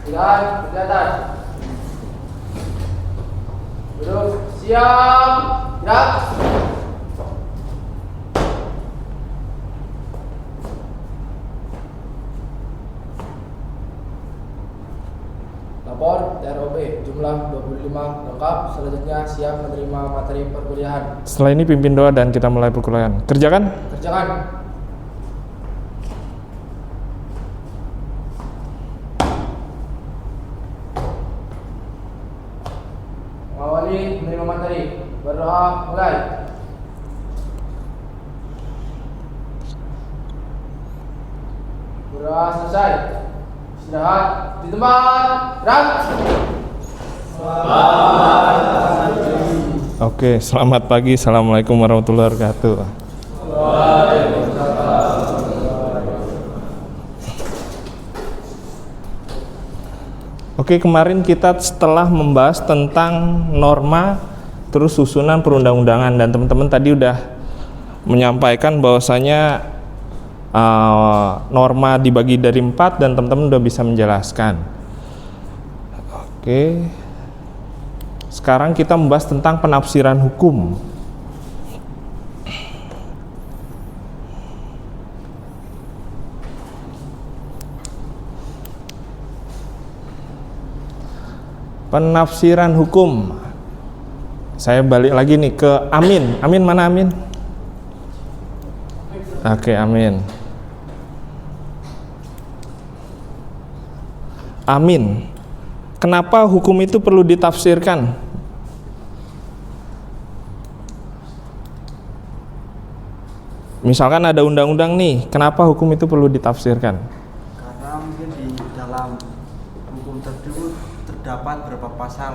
Jalan kelihatan. Duduk. Siap. Gerak. Lapor TROB jumlah 25 lengkap. Selanjutnya siap menerima materi perkuliahan. Setelah ini pimpin doa dan kita mulai perkuliahan. Kerjakan. Kerjakan. Mengawali menerima materi. Berdoa mulai. Berdoa selesai. Istirahat di tempat. Gerak. Oke, selamat pagi. Assalamualaikum warahmatullahi wabarakatuh. Oke, kemarin kita setelah membahas tentang norma terus susunan perundang-undangan, dan teman-teman tadi udah menyampaikan bahwasanya norma dibagi dari 4 dan teman-teman udah bisa menjelaskan. Oke. Sekarang kita membahas tentang penafsiran hukum. Penafsiran hukum. Saya balik lagi nih ke Amin. Amin mana Amin? Oke, Amin. Amin. Kenapa hukum itu perlu ditafsirkan? Misalkan ada undang-undang nih, kenapa hukum itu perlu ditafsirkan? Karena mungkin di dalam hukum tersebut terdapat beberapa pasal.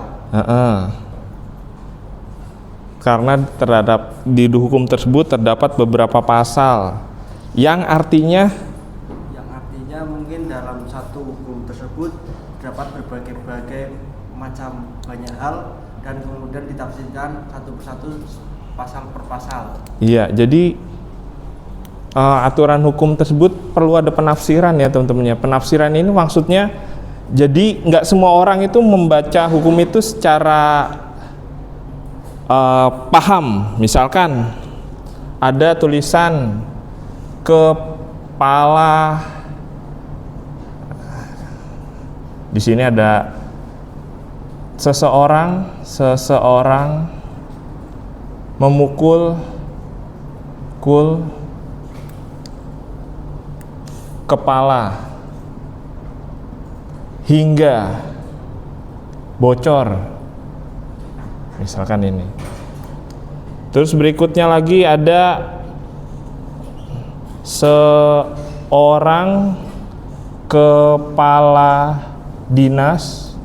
Karena terhadap di hukum tersebut terdapat beberapa pasal yang artinya Mungkin dalam satu hukum tersebut terdapat berbagai macam banyak hal dan kemudian ditafsirkan satu persatu pasal per pasal. Iya, jadi aturan hukum tersebut perlu ada penafsiran ya teman-teman ya. Penafsiran ini maksudnya jadi nggak semua orang itu membaca hukum itu secara paham. Misalkan ada tulisan kepala, di sini ada seseorang memukul kepala hingga bocor, misalkan ini. Terus berikutnya lagi ada seorang kepala dinas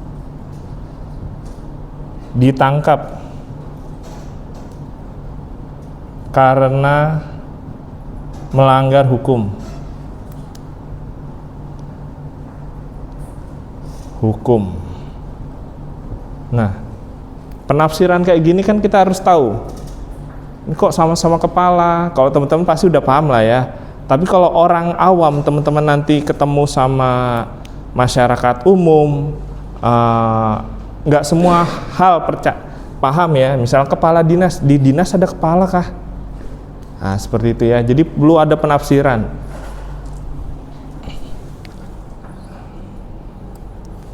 ditangkap karena melanggar hukum. Nah, penafsiran kayak gini kan kita harus tahu. Ini kok sama-sama kepala? Kalau teman-teman pasti udah paham lah ya. Tapi kalau orang awam, teman-teman nanti ketemu sama masyarakat umum, nggak semua hal paham ya. Misal kepala dinas, di dinas ada kepala kah? Nah, seperti itu ya. Jadi perlu ada penafsiran.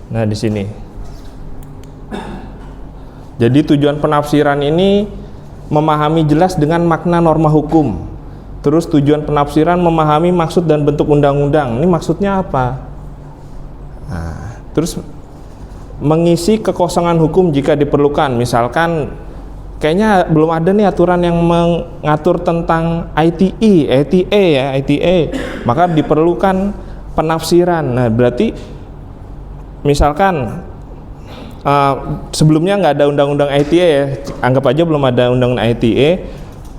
Nah, di sini. Jadi tujuan penafsiran ini memahami jelas dengan makna norma hukum. Terus tujuan penafsiran memahami maksud dan bentuk undang-undang. Ini maksudnya apa? Nah, terus mengisi kekosongan hukum jika diperlukan. Misalkan kayaknya belum ada nih aturan yang mengatur tentang ITE, maka diperlukan penafsiran. Nah, berarti misalkan sebelumnya nggak ada undang-undang ITE ya, anggap aja belum ada undang-undang ITE,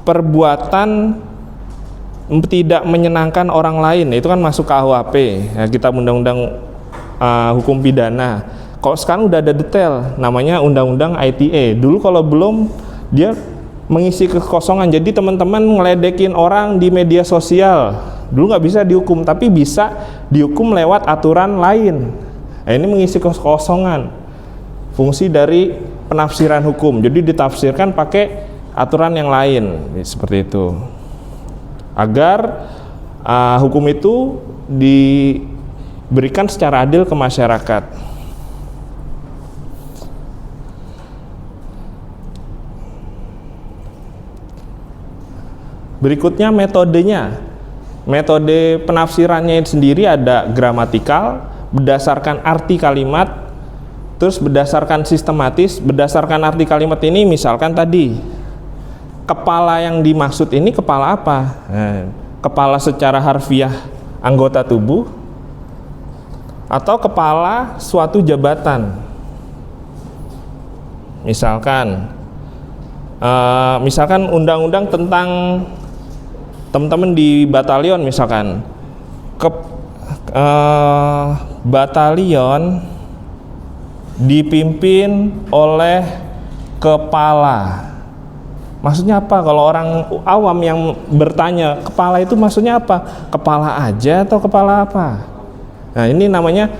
perbuatan tidak menyenangkan orang lain itu kan masuk ke KUHP ya, kita undang-undang hukum pidana. Kalau sekarang udah ada detail namanya undang-undang ITE. Dulu kalau belum, dia mengisi kekosongan. Jadi teman-teman ngeledekin orang di media sosial dulu nggak bisa dihukum, tapi bisa dihukum lewat aturan lain. Nah, ini mengisi kekosongan fungsi dari penafsiran hukum. Jadi ditafsirkan pakai aturan yang lain, seperti itu. Agar hukum itu diberikan secara adil ke masyarakat. Berikutnya metodenya. Metode penafsirannya sendiri ada gramatikal, berdasarkan arti kalimat, terus berdasarkan sistematis. Berdasarkan arti kalimat ini misalkan tadi, kepala yang dimaksud ini kepala apa? Nah, kepala secara harfiah anggota tubuh atau kepala suatu jabatan. Misalkan undang-undang tentang teman-teman di batalion, misalkan batalion dipimpin oleh kepala. Maksudnya apa? Kalau orang awam yang bertanya, kepala itu maksudnya apa? Kepala aja atau kepala apa? Nah, ini namanya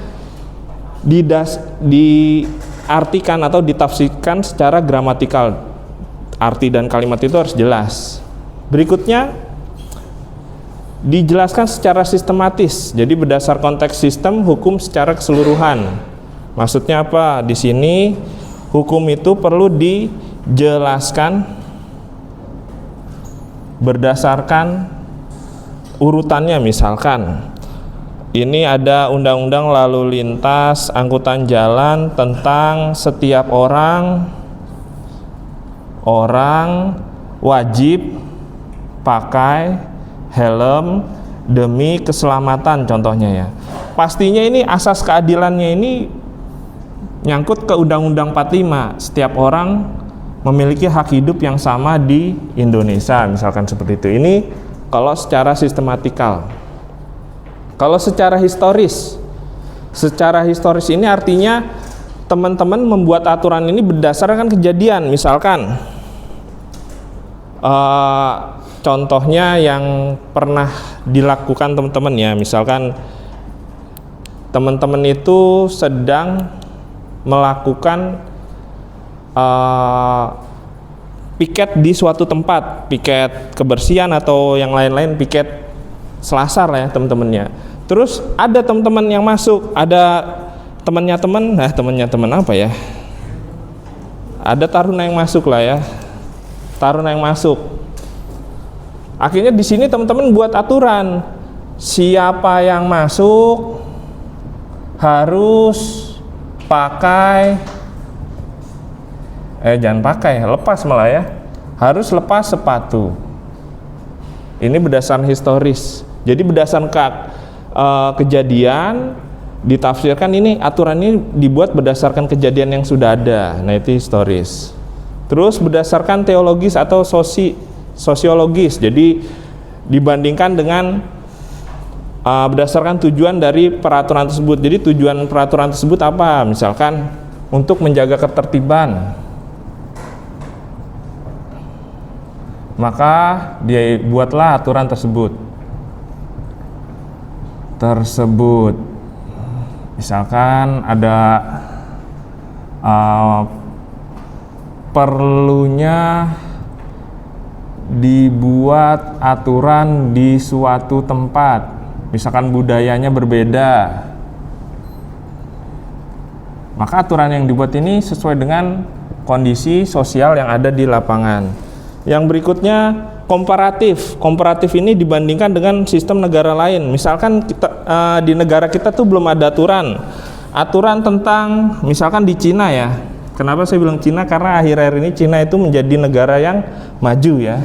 diartikan atau ditafsirkan secara gramatikal. Arti dan kalimat itu harus jelas. Berikutnya dijelaskan secara sistematis. Jadi berdasar konteks sistem hukum secara keseluruhan. Maksudnya apa? Di sini hukum itu perlu dijelaskan berdasarkan urutannya. Misalkan ini ada undang-undang lalu lintas angkutan jalan tentang setiap orang wajib pakai helm demi keselamatan, contohnya ya. Pastinya ini asas keadilannya ini nyangkut ke Undang-Undang 45. Setiap orang memiliki hak hidup yang sama di Indonesia, misalkan seperti itu. Ini kalau secara sistematikal. Kalau secara historis ini artinya teman-teman membuat aturan ini berdasarkan kejadian. Misalkan contohnya yang pernah dilakukan teman-teman ya, misalkan teman-teman itu sedang melakukan piket di suatu tempat, piket kebersihan atau yang lain-lain, piket selasar lah ya teman-temannya. Terus ada teman-teman yang masuk, ada temannya teman apa ya? Ada taruna yang masuk lah ya, taruna yang masuk. Akhirnya di sini teman-teman buat aturan, siapa yang masuk harus pakai lepas malah ya, harus lepas sepatu. Ini berdasarkan historis. Jadi berdasarkan kejadian ditafsirkan, ini aturan ini dibuat berdasarkan kejadian yang sudah ada. Nah, itu historis. Terus berdasarkan teologis atau sosiologis. Jadi dibandingkan dengan berdasarkan tujuan dari peraturan tersebut. Jadi tujuan peraturan tersebut apa? Misalkan untuk menjaga ketertiban, maka dia buatlah aturan tersebut. Misalkan ada perlunya dibuat aturan di suatu tempat, misalkan budayanya berbeda, maka aturan yang dibuat ini sesuai dengan kondisi sosial yang ada di lapangan. Yang berikutnya komparatif ini dibandingkan dengan sistem negara lain. Misalkan kita di negara kita tuh belum ada aturan tentang, misalkan di Cina ya. Kenapa saya bilang Cina? Karena akhir-akhir ini Cina itu menjadi negara yang maju ya.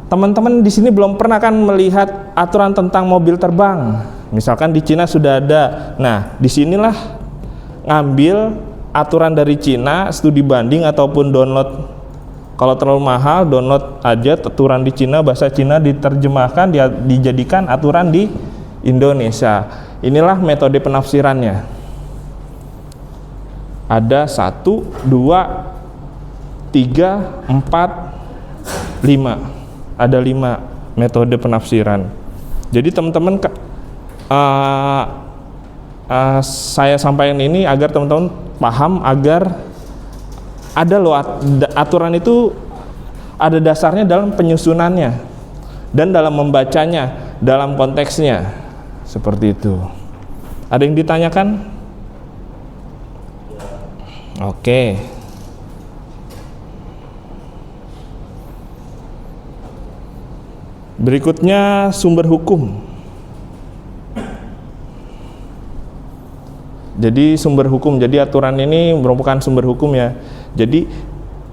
Teman-teman di sini belum pernah kan melihat aturan tentang mobil terbang. Misalkan di Cina sudah ada. Nah, disinilah ngambil aturan dari Cina, studi banding ataupun download. Kalau terlalu mahal, download aja aturan di Cina, bahasa Cina diterjemahkan, dijadikan aturan di Indonesia. Inilah metode penafsirannya. Ada 1, 2, 3, 4, 5. Ada 5 metode penafsiran. Jadi teman-teman saya sampaikan ini agar teman-teman paham, agar ada loh aturan itu ada dasarnya dalam penyusunannya dan dalam membacanya, dalam konteksnya, seperti itu. Ada yang ditanyakan? Oke. Berikutnya sumber hukum. Jadi sumber hukum, jadi aturan ini merupakan sumber hukum ya. Jadi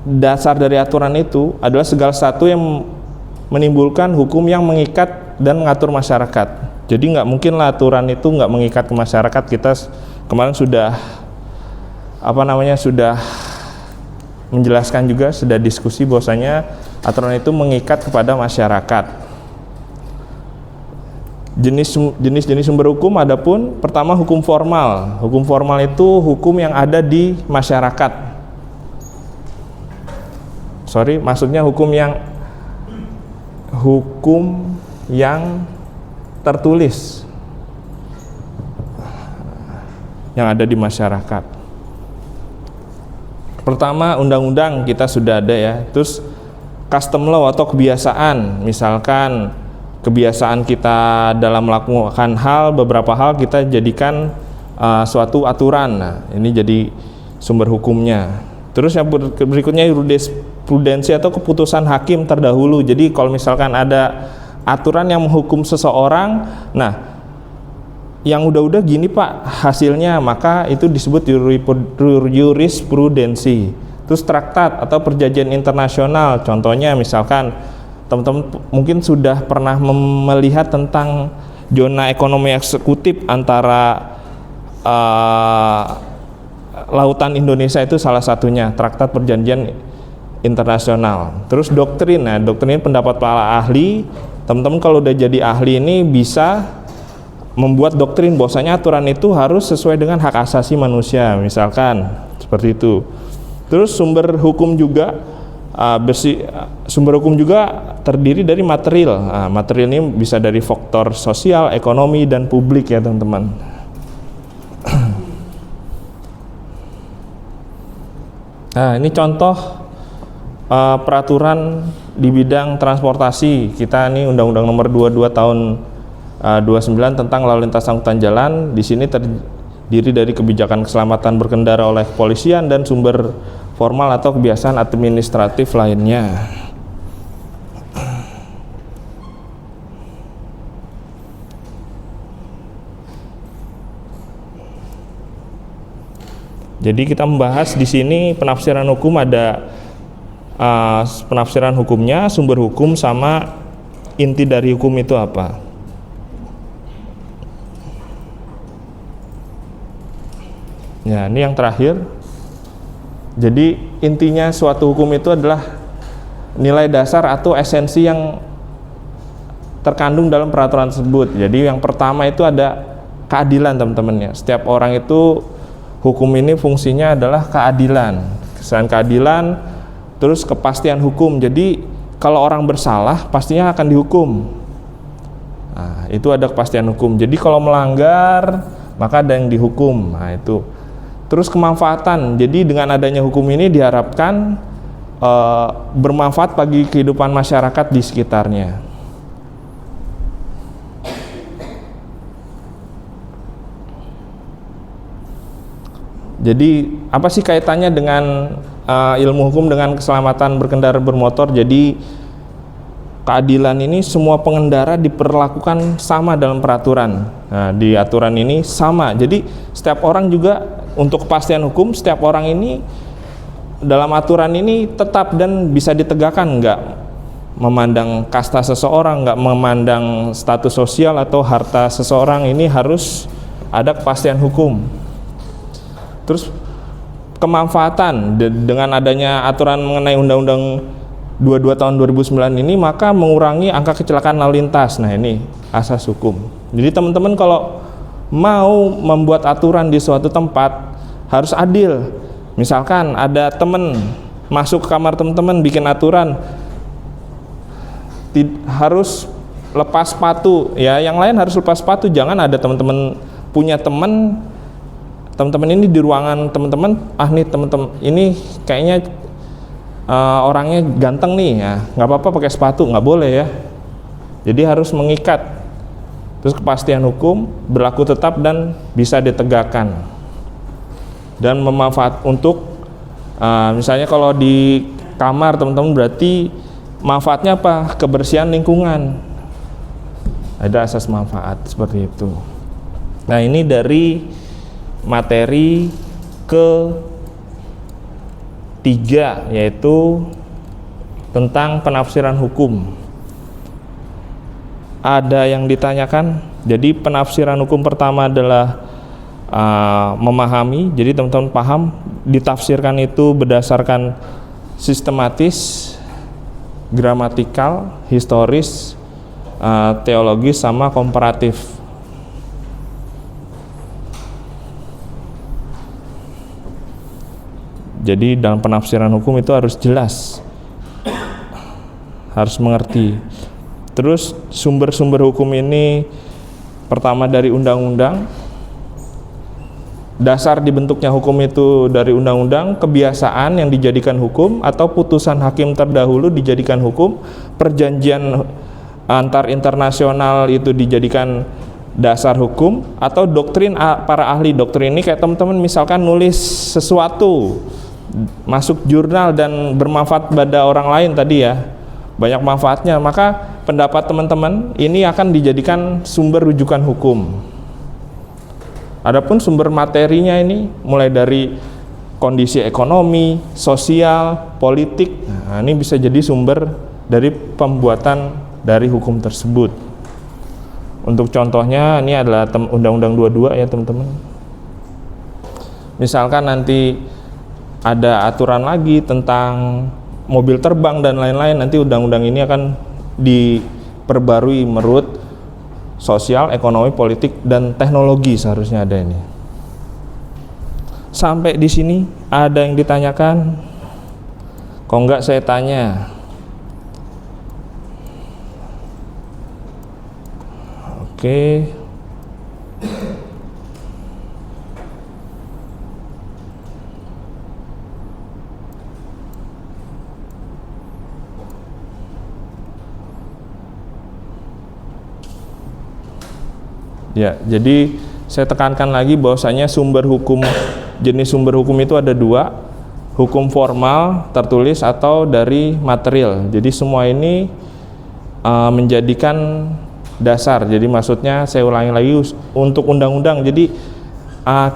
dasar dari aturan itu adalah segala sesuatu yang menimbulkan hukum yang mengikat dan mengatur masyarakat. Jadi nggak mungkin lah aturan itu nggak mengikat ke masyarakat. Kita kemarin sudah sudah menjelaskan juga, sudah diskusi bahwasanya aturan itu mengikat kepada masyarakat. Jenis-jenis sumber hukum adapun pertama hukum formal. Hukum formal itu hukum yang ada di masyarakat. Maksudnya hukum yang tertulis yang ada di masyarakat. Pertama undang-undang kita sudah ada ya. Terus custom law atau kebiasaan, misalkan kebiasaan kita dalam melakukan beberapa hal kita jadikan suatu aturan. Nah, ini jadi sumber hukumnya. Terus yang berikutnya jurisprudensi atau keputusan hakim terdahulu. Jadi kalau misalkan ada aturan yang menghukum seseorang, nah yang udah gini Pak hasilnya, maka itu disebut jurisprudensi. Terus traktat atau perjanjian internasional, contohnya misalkan teman-teman mungkin sudah pernah melihat tentang zona ekonomi eksekutif antara lautan Indonesia, itu salah satunya traktat perjanjian internasional. Terus doktrin, nah doktrin pendapat para ahli. Teman-teman kalau udah jadi ahli ini bisa membuat doktrin bahwasanya aturan itu harus sesuai dengan hak asasi manusia, misalkan seperti itu. Terus sumber hukum juga sumber hukum juga terdiri dari material. Nah, material ini bisa dari faktor sosial, ekonomi, dan publik ya teman-teman. Nah ini contoh peraturan di bidang transportasi. Kita ini Undang-Undang Nomor 22 Tahun 29 tentang lalu lintas angkutan jalan. Di sini terdiri dari kebijakan keselamatan berkendara oleh kepolisian dan sumber formal atau kebiasaan administratif lainnya. Jadi kita membahas di sini penafsiran hukum, ada penafsiran hukumnya, sumber hukum, sama inti dari hukum itu apa. Ya, ini yang terakhir. Jadi intinya suatu hukum itu adalah nilai dasar atau esensi yang terkandung dalam peraturan tersebut. Jadi yang pertama itu ada keadilan teman-teman ya. Setiap orang itu hukum ini fungsinya adalah keadilan. Selain keadilan, terus kepastian hukum. Jadi kalau orang bersalah pastinya akan dihukum. Nah, itu ada kepastian hukum. Jadi kalau melanggar maka ada yang dihukum. Nah, itu. Terus kemanfaatan, jadi dengan adanya hukum ini diharapkan bermanfaat bagi kehidupan masyarakat di sekitarnya. Jadi apa sih kaitannya dengan ilmu hukum dengan keselamatan berkendara bermotor? Jadi keadilan ini semua pengendara diperlakukan sama dalam peraturan. Nah, di aturan ini sama. Jadi setiap orang juga untuk kepastian hukum, setiap orang ini dalam aturan ini tetap dan bisa ditegakkan, nggak memandang kasta seseorang, nggak memandang status sosial atau harta seseorang, ini harus ada kepastian hukum. Terus kemanfaatan, dengan adanya aturan mengenai Undang-Undang 22 tahun 2009 ini, maka mengurangi angka kecelakaan lalu lintas. Nah ini asas hukum. Jadi teman-teman kalau mau membuat aturan di suatu tempat harus adil. Misalkan ada teman masuk ke kamar teman-teman bikin aturan harus lepas sepatu, ya yang lain harus lepas sepatu, jangan ada teman-teman punya teman-teman ini di ruangan teman-teman, nih teman-teman ini kayaknya orangnya ganteng nih ya, nggak apa-apa pakai sepatu, nggak boleh ya. Jadi harus mengikat. Terus kepastian hukum berlaku tetap dan bisa ditegakkan. Dan memanfaat untuk misalnya kalau di kamar teman-teman berarti manfaatnya apa? Kebersihan lingkungan. Ada asas manfaat seperti itu. Nah, ini dari materi ketiga, yaitu tentang penafsiran hukum. Ada yang ditanyakan? Jadi penafsiran hukum pertama adalah memahami. Jadi teman-teman paham ditafsirkan itu berdasarkan sistematis, gramatikal, historis, teologis, sama komparatif. Jadi dalam penafsiran hukum itu harus jelas, harus mengerti. Terus sumber-sumber hukum ini pertama dari undang-undang. Dasar dibentuknya hukum itu dari undang-undang, kebiasaan yang dijadikan hukum, atau putusan hakim terdahulu dijadikan hukum, perjanjian antar internasional itu dijadikan dasar hukum, atau doktrin para ahli doktrin. Ini kayak teman-teman misalkan nulis sesuatu masuk jurnal dan bermanfaat pada orang lain tadi ya, banyak manfaatnya, maka pendapat teman-teman ini akan dijadikan sumber rujukan hukum. Adapun sumber materinya ini mulai dari kondisi ekonomi, sosial, politik. Nah, ini bisa jadi sumber dari pembuatan dari hukum tersebut. Untuk contohnya ini adalah Undang-Undang 22 ya teman-teman. Misalkan nanti ada aturan lagi tentang mobil terbang dan lain-lain, nanti undang-undang ini akan diperbarui menurut sosial, ekonomi, politik, dan teknologi seharusnya ada ini. Sampai di sini ada yang ditanyakan? Kok enggak saya tanya? Oke. Ya, jadi saya tekankan lagi bahwasanya sumber hukum, jenis sumber hukum itu ada dua, hukum formal tertulis atau dari material. Jadi semua ini menjadikan dasar. Jadi maksudnya saya ulangi lagi untuk undang-undang. Jadi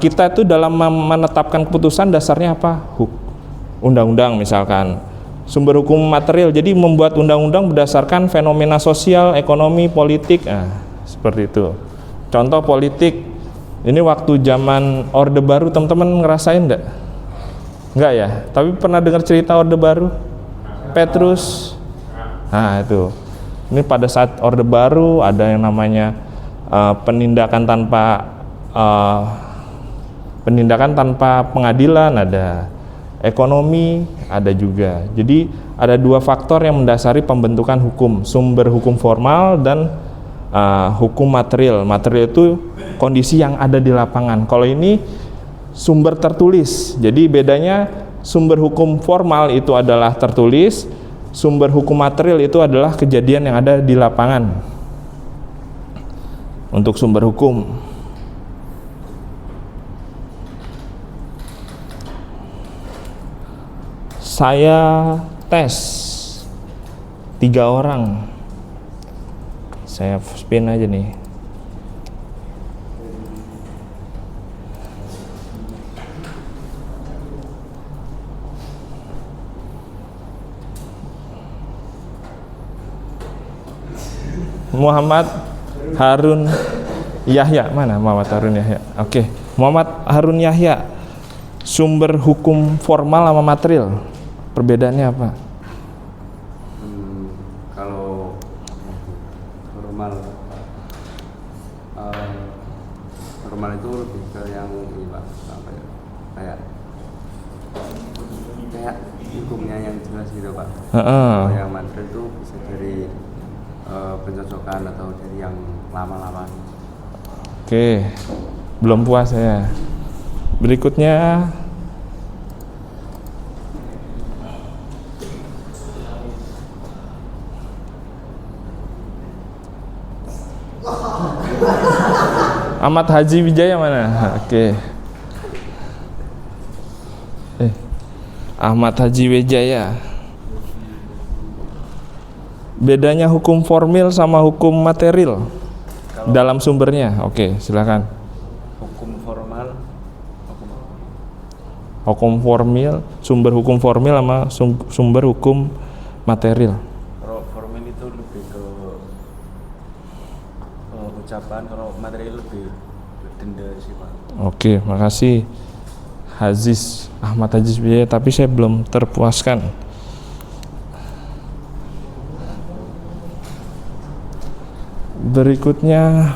kita itu dalam menetapkan keputusan dasarnya apa? Undang-undang misalkan. Sumber hukum material. Jadi membuat undang-undang berdasarkan fenomena sosial, ekonomi, politik. Seperti itu. Contoh politik, ini waktu zaman Orde Baru teman-teman ngerasain enggak? Enggak ya? Tapi pernah dengar cerita Orde Baru? Petrus? Nah itu, ini pada saat Orde Baru ada yang namanya penindakan tanpa pengadilan, ada ekonomi, ada juga. Jadi ada dua faktor yang mendasari pembentukan hukum, sumber hukum formal dan hukum material. Material itu kondisi yang ada di lapangan. Kalau ini sumber tertulis. Jadi bedanya sumber hukum formal itu adalah tertulis, sumber hukum material itu adalah kejadian yang ada di lapangan. Untuk sumber hukum, saya tes 3 orang. Saya spin aja nih. Muhammad Harun Yahya. Mana Muhammad Harun Yahya? Oke. Muhammad Harun Yahya. Sumber hukum formal sama material, perbedaannya apa? Kalau normal, normal itu lebih ke yang ini Pak, kayak hukumnya yang jelas gitu Pak. Kalau yang material itu bisa dari pencocokan atau dari yang lama-lama. Oke. Belum puas ya. Berikutnya Ahmad Haji Wijaya mana? Oke. Ahmad Haji Wijaya. Bedanya hukum formil sama hukum material dalam sumbernya. Oke, silakan. Hukum formal, Hukum formil, sumber hukum formil sama sumber hukum material. kalau formal itu lebih ke ucapan, kalau material lebih denda sih Pak. Oke, makasih Ahmad Haji Wijaya, tapi saya belum terpuaskan. Berikutnya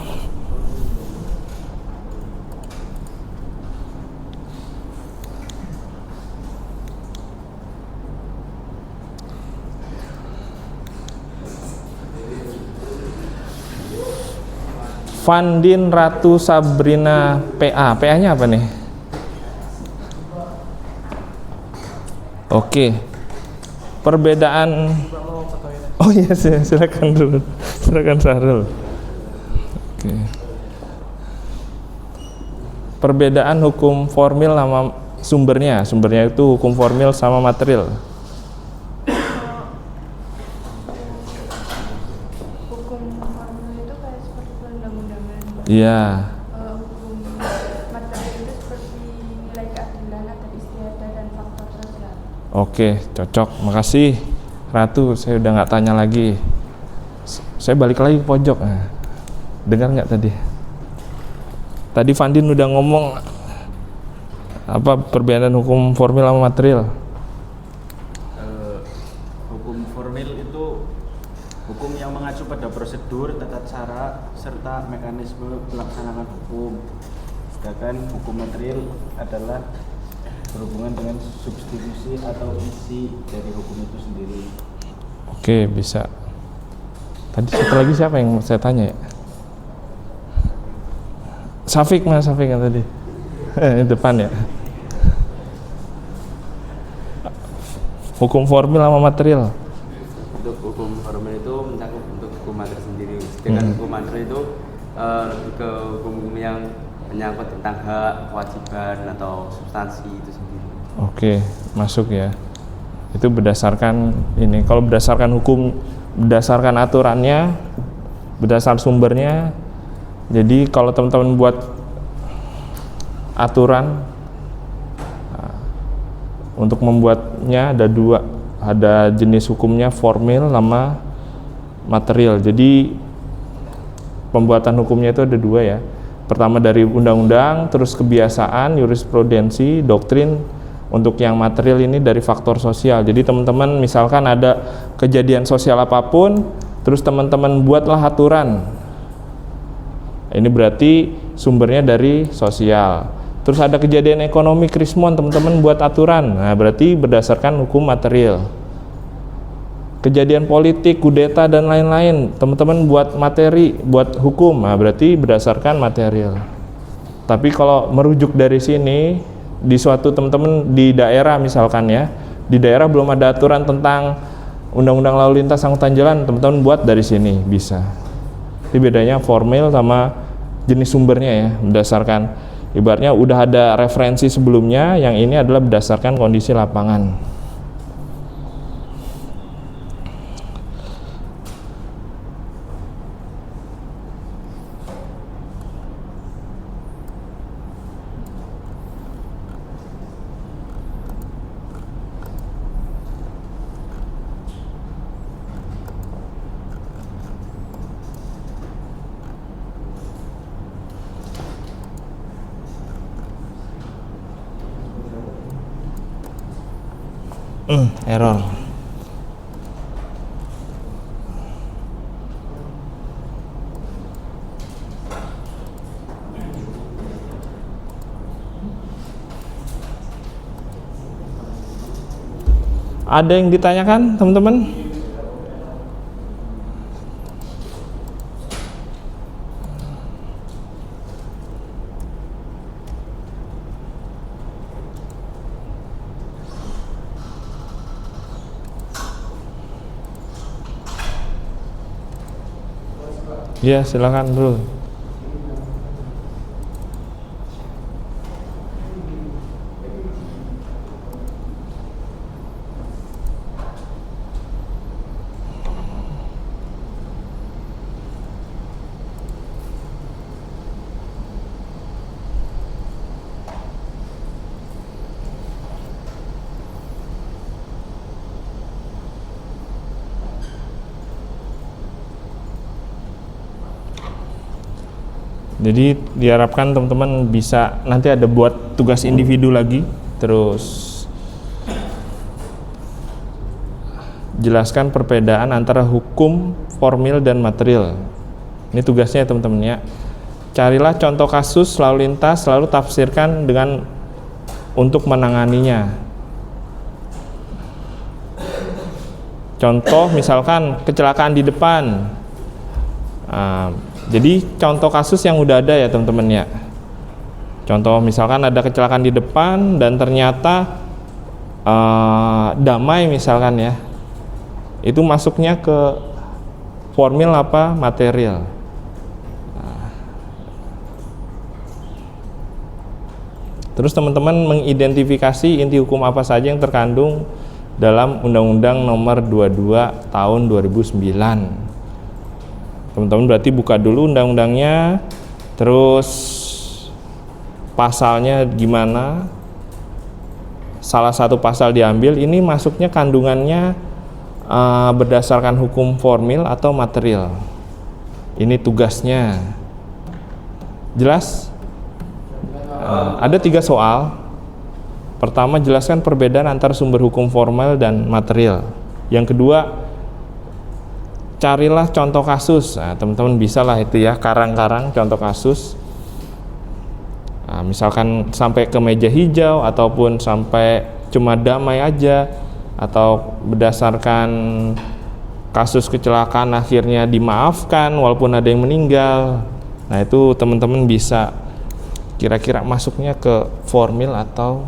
Fandin Ratu Sabrina PA. PA-nya apa nih? Oke. Perbedaan. Oh iya, silakan dulu. Silakan Sahrul. Oke. Perbedaan hukum formil sama sumbernya. Sumbernya itu hukum formil sama material. Hukum formil itu kayak seperti perundang-undangan. Iya. Hukum material itu seperti nilai keadilan, adat istiadat, dan faktor sosial. Oke, cocok. Makasih Ratu, saya udah nggak tanya lagi. Saya balik lagi ke pojok. Nah, dengar nggak tadi? Tadi Fandin udah ngomong apa perbedaan hukum formil sama material. Hukum formil itu hukum yang mengacu pada prosedur, tata cara, serta mekanisme pelaksanaan hukum. Sedangkan hukum material adalah berhubungan dengan substitusi atau isi dari hukum itu sendiri. Oke, bisa. Tadi satu lagi siapa yang saya tanya ya? Safik, Mas Safik yang tadi. Depan ya. Hukum formil sama material. Untuk hukum formal itu mencakup untuk hukum material sendiri. Sedangkan hukum material itu lebih ke hukum yang menyangkut tentang hak, kewajiban atau substansi itu sendiri. Oke, masuk ya. Itu berdasarkan ini. Kalau berdasarkan hukum, berdasarkan aturannya, berdasarkan sumbernya. Jadi kalau teman-teman buat aturan, untuk membuatnya ada dua, ada jenis hukumnya formil sama material. Jadi pembuatan hukumnya itu ada dua ya. Pertama dari undang-undang, terus kebiasaan, jurisprudensi, doktrin. Untuk yang material ini dari faktor sosial. Jadi teman-teman misalkan ada kejadian sosial apapun, terus teman-teman buatlah aturan. Ini berarti sumbernya dari sosial. Terus ada kejadian ekonomi krismon, teman-teman buat aturan. Nah, berarti berdasarkan hukum material. Kejadian politik, kudeta dan lain-lain, teman-teman buat materi, buat hukum. Nah, berarti berdasarkan material. Tapi kalau merujuk dari sini, di suatu teman-teman di daerah misalkan ya, di daerah belum ada aturan tentang undang-undang lalu lintas angkutan jalan, teman-teman buat dari sini bisa. Jadi bedanya formil sama jenis sumbernya ya, berdasarkan ibaratnya udah ada referensi sebelumnya, yang ini adalah berdasarkan kondisi lapangan. Error. Ada yang ditanyakan, teman-teman? Ya, silakan bro. Jadi diharapkan teman-teman bisa nanti ada buat tugas individu lagi, terus jelaskan perbedaan antara hukum formil dan material. Ini tugasnya ya teman-teman ya. Carilah contoh kasus lalu lintas, lalu tafsirkan dengan untuk menanganinya. Contoh misalkan kecelakaan di depan. Jadi contoh kasus yang udah ada ya teman-teman ya. Contoh misalkan ada kecelakaan di depan dan ternyata damai misalkan ya. Itu masuknya ke formil apa? Material. Terus teman-teman mengidentifikasi inti hukum apa saja yang terkandung dalam Undang-Undang Nomor 22 Tahun 2009. Teman-teman berarti buka dulu undang-undangnya, terus pasalnya gimana, salah satu pasal diambil, ini masuknya kandungannya berdasarkan hukum formil atau material. Ini tugasnya. Jelas? Ada 3 soal. Pertama, jelaskan perbedaan antara sumber hukum formal dan material. Yang kedua, carilah contoh kasus. Nah, teman-teman bisa lah itu ya, karang-karang contoh kasus. Nah, misalkan sampai ke meja hijau ataupun sampai cuma damai aja, atau berdasarkan kasus kecelakaan akhirnya dimaafkan walaupun ada yang meninggal. Nah, itu teman-teman bisa kira-kira masuknya ke formil atau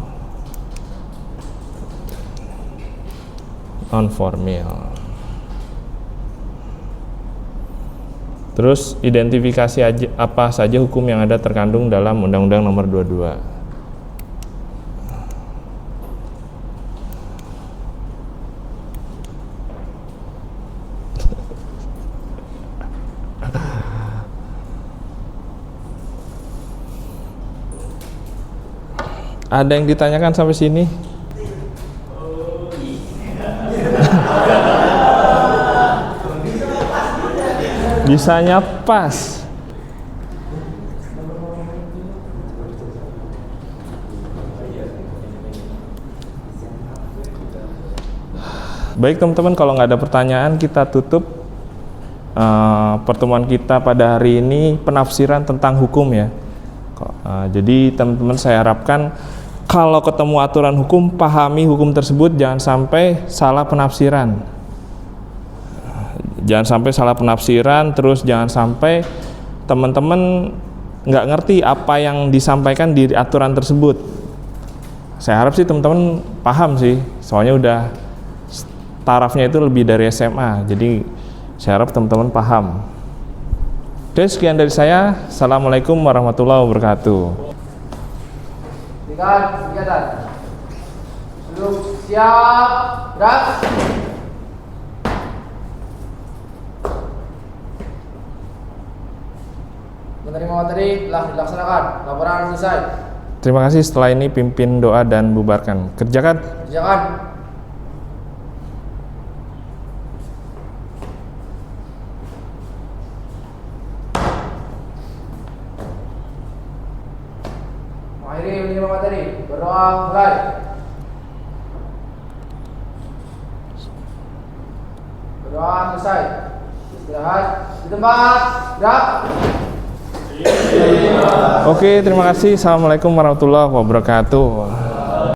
non formil. Terus identifikasi aja apa saja hukum yang ada terkandung dalam Undang-Undang Nomor 22. Ada yang ditanyakan sampai sini? Bisanya pas. Baik teman-teman, kalau nggak ada pertanyaan kita tutup pertemuan kita pada hari ini, penafsiran tentang hukum ya. Jadi teman-teman saya harapkan kalau ketemu aturan hukum, pahami hukum tersebut, jangan sampai salah penafsiran. Jangan sampai salah penafsiran, terus jangan sampai teman-teman nggak ngerti apa yang disampaikan di aturan tersebut. Saya harap sih teman-teman paham sih, soalnya udah tarafnya itu lebih dari SMA, jadi saya harap teman-teman paham. Oke, sekian dari saya. Assalamualaikum warahmatullahi wabarakatuh. Berikan kegiatan. Duduk siap, gerak. Menerima materi telah dilaksanakan. Laporan selesai. Terima kasih. Setelah ini pimpin doa dan bubarkan. Kerjakan. Kerjakan. Mengakhiri menerima materi. Berdoa mulai. Berdoa selesai. Istirahat di tempat. Gerak. Oke, terima kasih. Assalamualaikum warahmatullahi wabarakatuh.